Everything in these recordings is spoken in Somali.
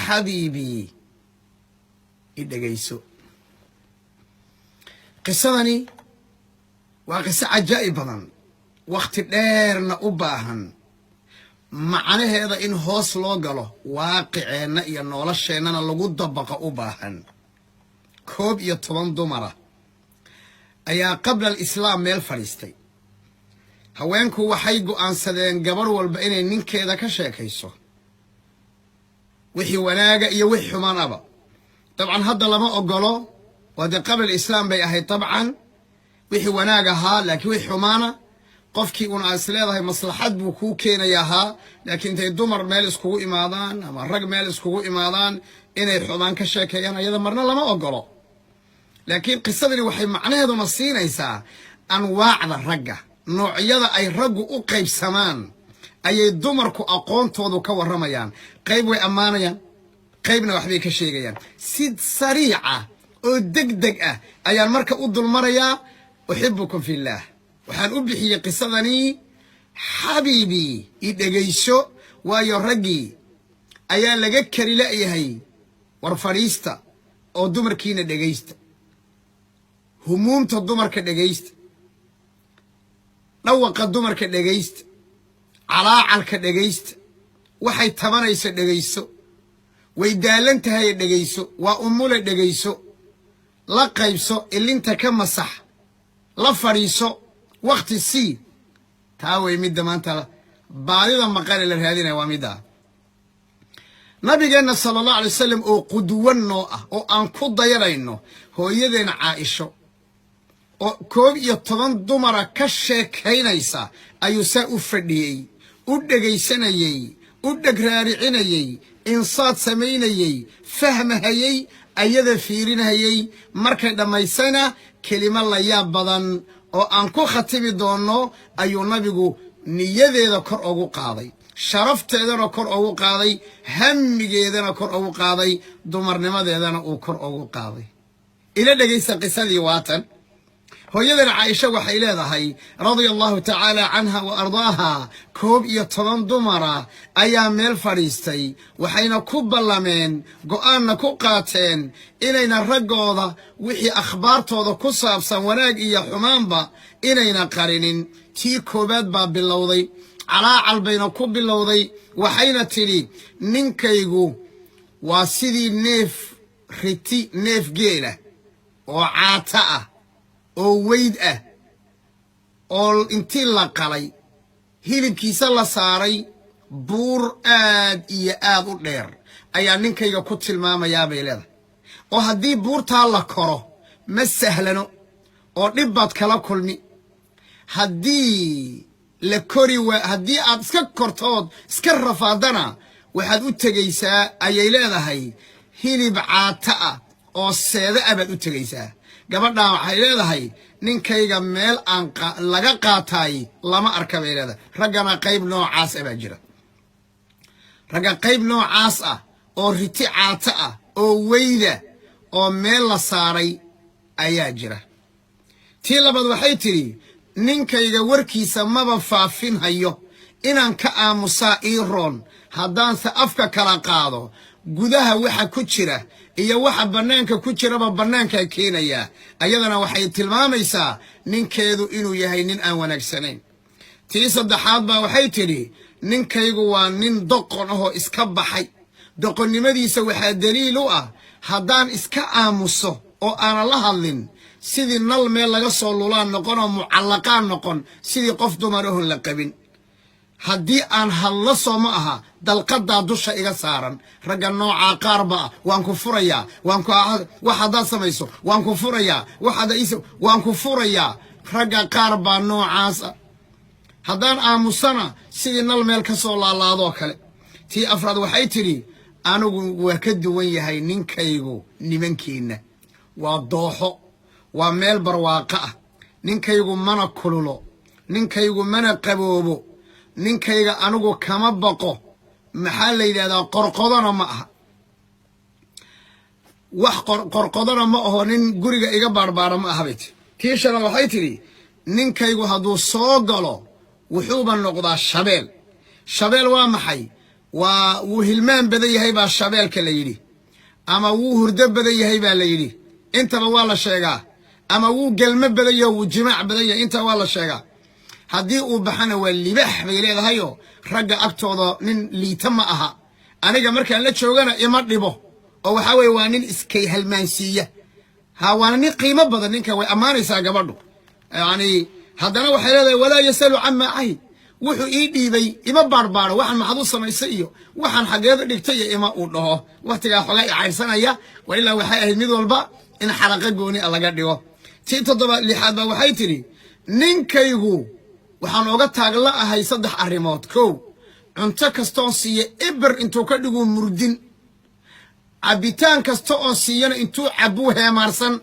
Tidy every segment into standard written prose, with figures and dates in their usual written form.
حبيبي dhageeyso qisadani waa qiso cajaa'ib badan waqti dheerna u baahan macnaheeda in hoos loo galo waaqiceenna iyo nolosheennana lagu dabaqo u baahan 11 dumara ayaa qabla al-islaam meel fadhiistay haweenku waxay go'aansadeen gabar walba inay ninkeeda ka sheekayso wixii wanaaga iyo wixii xumaanaba طبعا هذا لما أقوله وهذا قبل الإسلام بيأهي طبعا وحي وناقها لكن وحي حمانا قفكي ونأسليها هي مصلحات بوكو كينا ياها لكن تي دمر مالس كوو إمادان أما الرق مالس كوو إمادان إني حمان كشاكيانا يذا مرنا لما أقوله لكن قصة لي وحي معنى هذا مصينا يسا أنواع الرقة نوع يذا أي رق أقيب سمان أي دمر كو أقون توضو كو الرميان قيب وأمانيا qaybna waxbay ka sheegayaan sid sariica oo degdeg ah ayaan marka u dulmaraya uhibbukum fillah waxaan u bixiyay qisadani xabiibi dhageeyso waayo ragii ayaa laga kari laayahay war fariista oo dumarkiina dhageysta humuumta dumarka dhageysta dhawaqa dumarka dhageysta calaacalka dhageysta waxay tabanayso dhageyso ويدالنتها dhageeyso waa umule dhageeyso la qaybso ilinta ka masax la fariiso waqti si taa way mid maanta baadida maqal la raadinay waa mida nabigeena sallallahu alayhi wasallam oo qudwanno ah oo aan ku dayarayno hooyadeena Aisha oo 11 dumara ka sheekeynaysa ayuu saa u fadhiyay u dhageysanayay u dhagraaricinayay إنصات سمينيي فهمهيي أيضا فيرينهيي مركي دميسانا كلمة الله يابضان أو أنكو خطيبي دونو أيو نبيقو نيادي ذا كور أوغو قاضي شرفت ذا كور أوغو قاضي همي ذا كور أوغو قاضي دمر نماذي ذا كور أوغو قاضي إلا دقيسا قصدي واتن هو يذن عائشة وحيلادها رضي الله تعالى عنها وأرضاها كوب يطلن دمرة أيام الفريستي وحين كوب اللمين قوانا كوقاتين إلينا الرقوضة وحي أخبار توضا كصاب سنوراق إيا حمامبا إلينا قارنين تي كوبات باب باللوضي على عالبين كوب باللوضي وحين تلي ننكيقو واسيدي نيف رتي نيف جيلة وعاتاء oo weyd ah oo intii la qalay hilibkiisa la saaray buur aad iyo aad u dheer ayaa ninkayga ku tilmaamaya beelada oo hadii buurta la koro ma sahlano oo dhibad kala kulmi hadii la kori hadii aad iska kortood iska rafaadana waxaad u tagaysaa ayay leedahay hilib caata ah oo seeda abad u tagaysaa gabadha waxay leedahay ninkayga meel aan laga qaatay lama arka beelada ragana qayb noocaas ah jira raga qayb noocaas ah oo riti caata ah oo weyda oo meel la saaray ayaa jira tii labaad waxay tiri ninkayga warkiisa maba faafin hayo inaan ka aamusaa iiroon haddaan sa afka kala qaado gudaha waxa ku jira iyo waxa banaanka ku jiraba banaanka keenaya ayadana waxay tilmaamaysaa ninkeedu inuu yahay nin aan wanaagsanayn tii saddexaad baa waxay tiri ninkaygu waa nin doqon ah oo iska baxay doqonnimadiisa waxa daliil u ah haddaan iska aamuso oo aan la hadlin sidii nal meel laga soo lulaan noqon oo mucallaqaan noqon sidii qof dumar ah la qabin haddii aan hadlo soo ma aha dalqada dusha iga saaran raga nooca qaarba waan ku furayaa waan ku waxaad samayso waan ku furayaa waxaad iiso waan ku furayaa raga qaarba noocaas haddaan aamusana sidii nal meel ka soo laalaado kale tii afraad waxay tiri anigu waa ka duwan yahay ninkaygu nimankiina waa dooxo waa meel barwaaqo ah ninkaygu mana kululo ninkaygu mana qaboobo ninkayga anigu kama baqo maxaa la yiraahdaa qorqodana ma aha wax qorqodana ma aho nin guriga iga baarbaara ma aha bayt tiishana waxay tiri ninkaygu hadduu soo galo wuxuuba noqdaa shabeel waa maxay وهلمان بدي هاي بالشبال كليلي أما هرد بدي هاي بالليلي أنت والله شيء أما قلم بدي وجماع بدي أنت والله شيء هدي وبحنا واللي بح بيلي هايو رجع أكتوضا من اللي تمها أنا جمرك أن لا تشوفنا إمرني أو حاول وانين إسكي هالمانسية هوانين قيمة بدنك وأمانة ساق برضو يعني هذا وحلا ولا يسأل عما عين وحو إيدي بي إما باربار وحن محظوظ ما يسيو وحن حاجات دكتية إما أقوله وقتها حلاقي عيسنا يا وإلا وحي أهميد والبا إن حلقة جوني الله قديه تيتضبط لحد وحيتني نينكيغو وحن وقتها الله هاي صدح الريموت كو أنت كستونسية إبر أنتو كدقوا مردين عبيتان كستونسية أنتو عبوها مارسن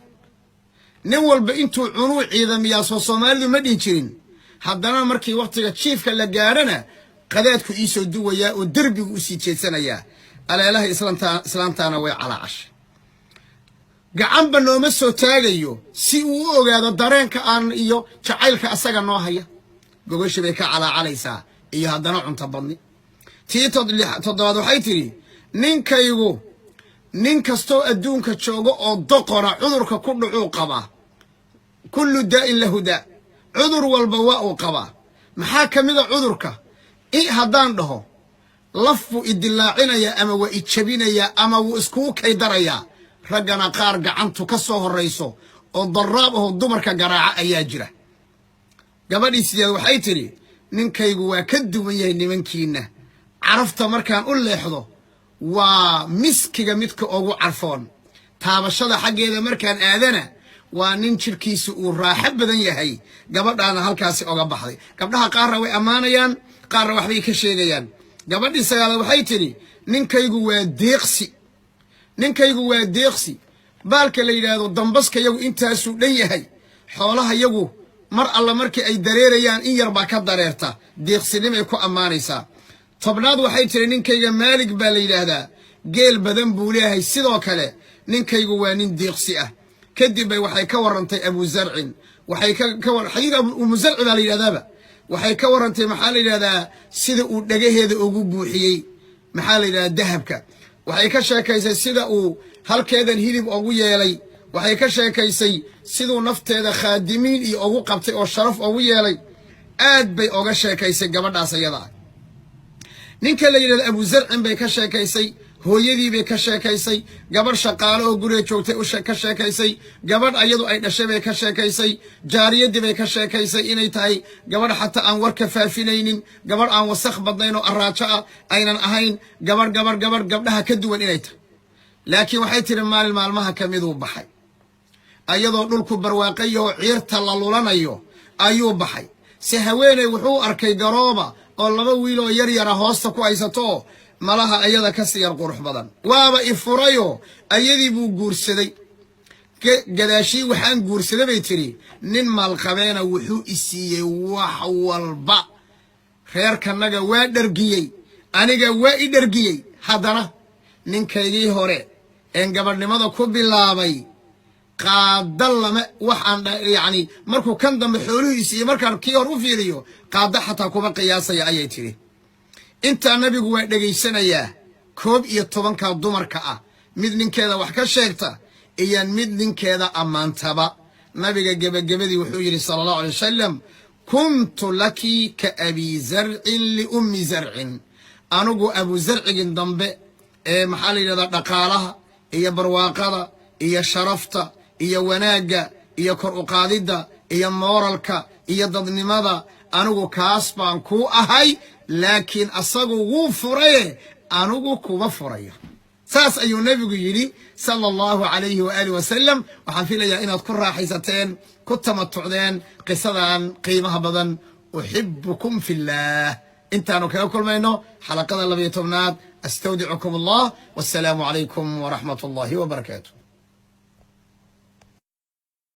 نول بأنتو عنو إذا مياسو صومالي مدينشين هادانا مركي وقتك تشيف كلا جارنا قداتكو إيسو دويا ودربي وسيتشي سنايا alah islaamtaana way calaacash gacan ba nooma soo taagayo si uu ogaado dareenka aan iyo jacaylka asaga noo haya gogosha bay ka calaacalaysaa iyo haddana cunta badni tii toddobaad waxay tiri ninkaygu nin kastoo adduunka joogo oo doqora cudurka ku dhucuu qabaa kullu daa'in lahu daa cudur walba waa uu qabaa maxaa ka mid a cudurka haddaan dhaho lafu idilaacinaya ama waa ijabinaya ama wuu iskugu kaydarayaa raggana qaar gacantu ka soo horrayso oo daraab oo dumarka garaaca ayaa jira gabadhii sideed waxay tiri ninkaygu waa ka duwan yahay nimankiina carafta markaan u leexdo waa miskiga midka ugu carfoon taabashada xaggeeda markaan aadana waa nin jirkiisu uu raaxo badan yahay gabadhaana halkaasi oga baxday gabdhaha qaarna way ammaanayaan qaarna waxbay ka sheegayaan gabadhii sagaalaad waxay tiri ninkaygu waa deeqsi baalka la yidhaahdo dambaska yagu intaasuu dhan yahay xoolaha yagu mar alla markii ay dareerayaan in yar baa ka dareerta deeqsinimay ku ammaanaysaa tobnaad waxay tiri ninkayga maalig baa la yidhaahdaa geel badan buu leeyahay sidoo kale ninkaygu waa nin deeqsi ah kadib bay waxay ka warrantay abuzarcin waxay xadiid umuzarci baa la yidhahdaaba waxay ka warrantay maxaa la yidhahdaa sida uu dhagaheeda ugu buuxiyey maxaa la yidhahdaa dahabka waxay ka sheekaysay sida uu halkeedan hilib ugu yeelay waxay ka sheekaysay siduu nafteeda khaadimiin iyo ugu qabtay oo sharaf ugu yeelay aad bay oga sheekaysay gabadhaas ayada ah ninka la yidhahdo abuzarcin bay ka sheekaysay hooyadii bay ka sheekaysay gabadh shaqaale oo guriga joogtay ka sheekaysay gabadh ayadu ay dhashay bay ka sheekaysay jaariyadii bay ka sheekaysay inay tahay gabadh xataa aan warka faafinaynin gabadh aan wasakh badnayn oo araajo ah aynan ahayn gabadhaha ka duwan inay tahay laakiin waxay tiri maalin maalmaha ka miduu baxay ayadoo dhulku barwaaqayo oo ciirta la lulanayo ayuu baxay si haweeney wuxuu arkay garooba oo laba wiil oo yar yara hoosta ku haysato malaha ayada ka sii yar qurux badan waaba ifurayo ayadii buu guursaday gadaashii waxaan guursaday bay tiri nin maalqabeena wuxuu isiiyey wax walba reerkanaga waa dhargiyey aniga waa i dhargiyey haddana ninkaygii hore een gabadhnimada ku bilaabay qaada lama waxaan yacni markuu kan dambe xoolihiisa iyo markaan kii hor u fiiriyo qaada xataa kuma qiyaasaya ayay tiri intaa nabigu waa dhegaysanayaa 11 dumarka ah mid ninkeeda wax ka sheegta iyo mid ninkeeda ammaantaba nabiga gabagabadii wuxuu yiri sallallahu alayhi wasallam kuntu laki ka abi zar'in li ummi zar'in anugu abu zar'igin dambe ee maxaa la yiraahdaa dhaqaalaha iyo barwaaqada iyo sharafta iyo wanaaga iyo kor u qaadida iyo moralka iyo dadnimada anugu kaas baan ku ahay laakiin asagu wuu furay anugu kuma furayo saas ayuu nabigu yiri sallallahu alayhi wa alihi wasallam waxaan filayaa inaad ku raaxaysateen ku tamattucdeen qisadan qiimaha badan uhibbukum fillah intaanu kaga kulmayno xalaqada 12aad astawdicukum allah wassalamu alaykum wa rahmatullahi wa barakatuh